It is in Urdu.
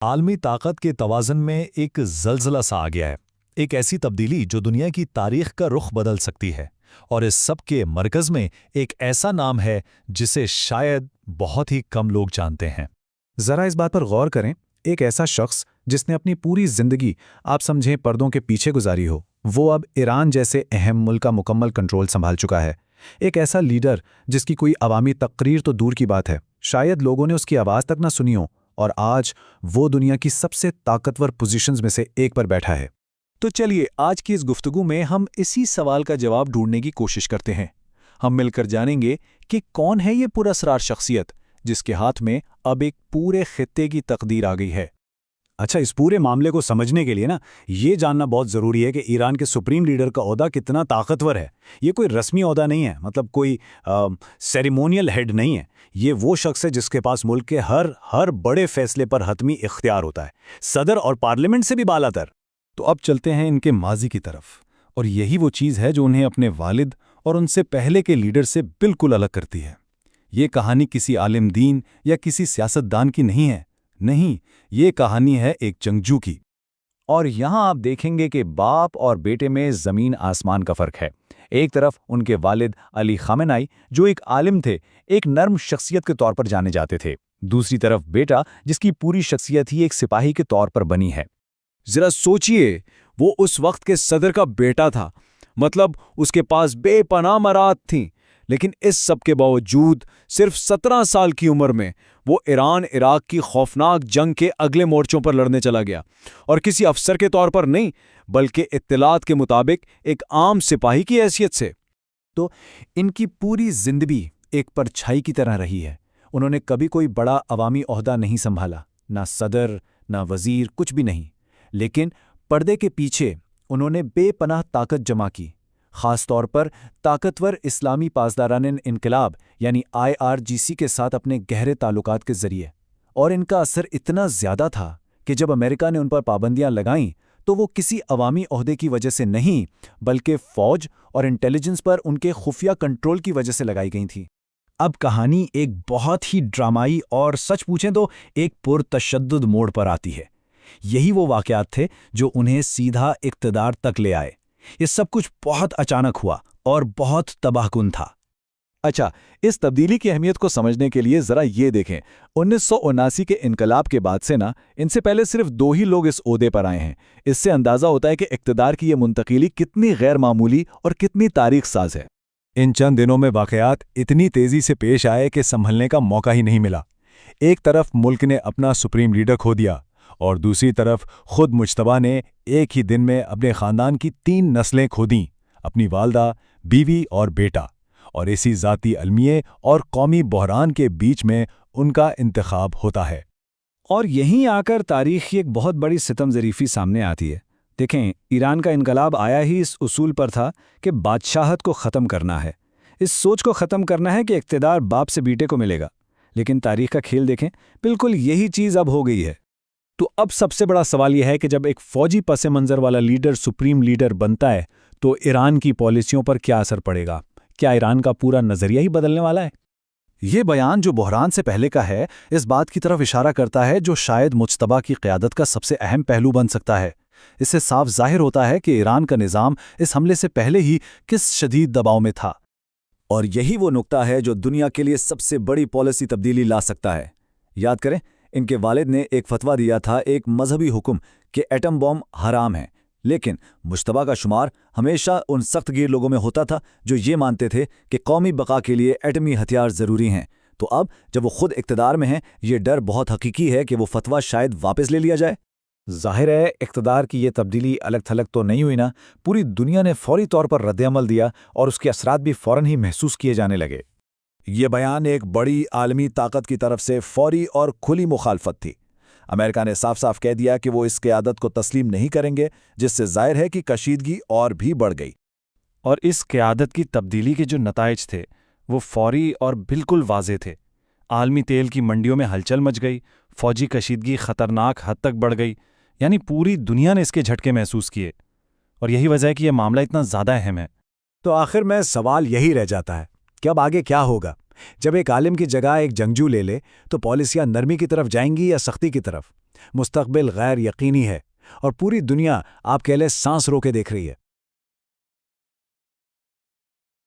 عالمی طاقت کے توازن میں ایک زلزلہ سا آ گیا ہے، ایک ایسی تبدیلی جو دنیا کی تاریخ کا رخ بدل سکتی ہے، اور اس سب کے مرکز میں ایک ایسا نام ہے جسے شاید بہت ہی کم لوگ جانتے ہیں۔ ذرا اس بات پر غور کریں، ایک ایسا شخص جس نے اپنی پوری زندگی آپ سمجھیں پردوں کے پیچھے گزاری ہو، وہ اب ایران جیسے اہم ملک کا مکمل کنٹرول سنبھال چکا ہے۔ ایک ایسا لیڈر جس کی کوئی عوامی تقریر تو دور کی بات ہے، شاید لوگوں نے اس کی آواز تک نہ سنی ہو، اور آج وہ دنیا کی سب سے طاقتور پوزیشنز میں سے ایک پر بیٹھا ہے۔ تو چلیے آج کی اس گفتگو میں ہم اسی سوال کا جواب ڈھونڈنے کی کوشش کرتے ہیں۔ ہم مل کر جانیں گے کہ کون ہے یہ پراسرار شخصیت جس کے ہاتھ میں اب ایک پورے خطے کی تقدیر آ گئی ہے۔ اچھا، اس پورے معاملے کو سمجھنے کے لیے یہ جاننا بہت ضروری ہے کہ ایران کے سپریم لیڈر کا عہدہ کتنا طاقتور ہے۔ یہ کوئی رسمی عہدہ نہیں ہے، مطلب کوئی سیریمونیل ہیڈ نہیں ہے۔ یہ وہ شخص ہے جس کے پاس ملک کے ہر بڑے فیصلے پر حتمی اختیار ہوتا ہے، صدر اور پارلیمنٹ سے بھی بالا تر۔ تو اب چلتے ہیں ان کے ماضی کی طرف، اور یہی وہ چیز ہے جو انہیں اپنے والد اور ان سے پہلے کے لیڈر سے بالکل الگ کرتی ہے۔ یہ کہانی کسی عالم دین یا کسی سیاستدان کی نہیں ہے، نہیں، یہ کہانی ہے ایک جنگجو کی۔ اور یہاں آپ دیکھیں گے کہ باپ اور بیٹے میں زمین آسمان کا فرق ہے۔ ایک طرف ان کے والد علی خامنہ ای جو ایک عالم تھے، ایک نرم شخصیت کے طور پر جانے جاتے تھے، دوسری طرف بیٹا جس کی پوری شخصیت ہی ایک سپاہی کے طور پر بنی ہے۔ ذرا سوچئے، وہ اس وقت کے صدر کا بیٹا تھا، مطلب اس کے پاس بے پناہ مہارت تھیں، لیکن اس سب کے باوجود صرف 17 سال کی عمر میں وہ ایران عراق کی خوفناک جنگ کے اگلے مورچوں پر لڑنے چلا گیا، اور کسی افسر کے طور پر نہیں بلکہ اطلاعات کے مطابق ایک عام سپاہی کی حیثیت سے۔ تو ان کی پوری زندگی ایک پرچھائی کی طرح رہی ہے۔ انہوں نے کبھی کوئی بڑا عوامی عہدہ نہیں سنبھالا، نہ صدر، نہ وزیر، کچھ بھی نہیں، لیکن پردے کے پیچھے انہوں نے بے پناہ طاقت جمع کی، خاص طور پر طاقتور اسلامی پاسداران انقلاب یعنی IRGC کے ساتھ اپنے گہرے تعلقات کے ذریعے۔ اور ان کا اثر اتنا زیادہ تھا کہ جب امریکہ نے ان پر پابندیاں لگائیں تو وہ کسی عوامی عہدے کی وجہ سے نہیں بلکہ فوج اور انٹیلیجنس پر ان کے خفیہ کنٹرول کی وجہ سے لگائی گئی تھیں۔ اب کہانی ایک بہت ہی ڈرامائی اور سچ پوچھیں تو ایک پرتشدد موڑ پر آتی ہے۔ یہی وہ واقعات تھے جو انہیں سیدھا اقتدار تک لے آئے۔ یہ سب کچھ بہت اچانک ہوا اور بہت تباہ کن تھا۔ اچھا، اس تبدیلی کی اہمیت کو سمجھنے کے لیے ذرا یہ دیکھیں، 1979 کے انقلاب کے بعد سے ان سے پہلے صرف 2 ہی لوگ اس عہدے پر آئے ہیں۔ اس سے اندازہ ہوتا ہے کہ اقتدار کی یہ منتقلی کتنی غیر معمولی اور کتنی تاریخ ساز ہے۔ ان چند دنوں میں واقعات اتنی تیزی سے پیش آئے کہ سنبھلنے کا موقع ہی نہیں ملا۔ ایک طرف ملک نے اپنا سپریم لیڈر کھو دیا، اور دوسری طرف خود مجتبیٰ نے ایک ہی دن میں اپنے خاندان کی 3 نسلیں کھو دیں، اپنی والدہ، بیوی اور بیٹا، اور اسی ذاتی المیے اور قومی بحران کے بیچ میں ان کا انتخاب ہوتا ہے۔ اور یہیں آ کر تاریخ کی ایک بہت بڑی ستم ظریفی سامنے آتی ہے۔ دیکھیں، ایران کا انقلاب آیا ہی اس اصول پر تھا کہ بادشاہت کو ختم کرنا ہے، اس سوچ کو ختم کرنا ہے کہ اقتدار باپ سے بیٹے کو ملے گا۔ لیکن تاریخ کا کھیل دیکھیں، بالکل یہی چیز اب ہو گئی ہے۔ تو اب سب سے بڑا سوال یہ ہے کہ جب ایک فوجی پس منظر والا لیڈر سپریم لیڈر بنتا ہے تو ایران کی پالیسیوں پر کیا اثر پڑے گا؟ کیا ایران کا پورا نظریہ ہی بدلنے والا ہے؟ یہ بیان جو بحران سے پہلے کا ہے، اس بات کی طرف اشارہ کرتا ہے جو شاید مجتبیٰ کی قیادت کا سب سے اہم پہلو بن سکتا ہے۔ اس سے صاف ظاہر ہوتا ہے کہ ایران کا نظام اس حملے سے پہلے ہی کس شدید دباؤ میں تھا۔ اور یہی وہ نقطہ ہے جو دنیا کے لیے سب سے بڑی پالیسی تبدیلی لا سکتا ہے۔ یاد کریں، ان کے والد نے ایک فتویٰ دیا تھا، ایک مذہبی حکم کہ ایٹم بم حرام ہے، لیکن مجتبیٰ کا شمار ہمیشہ ان سخت گیر لوگوں میں ہوتا تھا جو یہ مانتے تھے کہ قومی بقا کے لیے ایٹمی ہتھیار ضروری ہیں۔ تو اب جب وہ خود اقتدار میں ہیں، یہ ڈر بہت حقیقی ہے کہ وہ فتویٰ شاید واپس لے لیا جائے۔ ظاہر ہے اقتدار کی یہ تبدیلی الگ تھلگ تو نہیں ہوئی نا، پوری دنیا نے فوری طور پر رد عمل دیا اور اس کے اثرات بھی فوراً ہی محسوس کیے جانے لگے۔ یہ بیان ایک بڑی عالمی طاقت کی طرف سے فوری اور کھلی مخالفت تھی۔ امریکہ نے صاف صاف کہہ دیا کہ وہ اس قیادت کو تسلیم نہیں کریں گے، جس سے ظاہر ہے کہ کشیدگی اور بھی بڑھ گئی۔ اور اس قیادت کی تبدیلی کے جو نتائج تھے وہ فوری اور بالکل واضح تھے۔ عالمی تیل کی منڈیوں میں ہلچل مچ گئی، فوجی کشیدگی خطرناک حد تک بڑھ گئی، یعنی پوری دنیا نے اس کے جھٹکے محسوس کیے، اور یہی وجہ ہے کہ یہ معاملہ اتنا زیادہ اہم ہے۔ تو آخر میں سوال یہی رہ جاتا ہے کہ اب آگے کیا ہوگا؟ جب ایک عالم کی جگہ ایک جنگجو لے لے تو پالیسیاں نرمی کی طرف جائیں گی یا سختی کی طرف؟ مستقبل غیر یقینی ہے اور پوری دنیا آپ کے لیے سانس رو کے دیکھ رہی ہے۔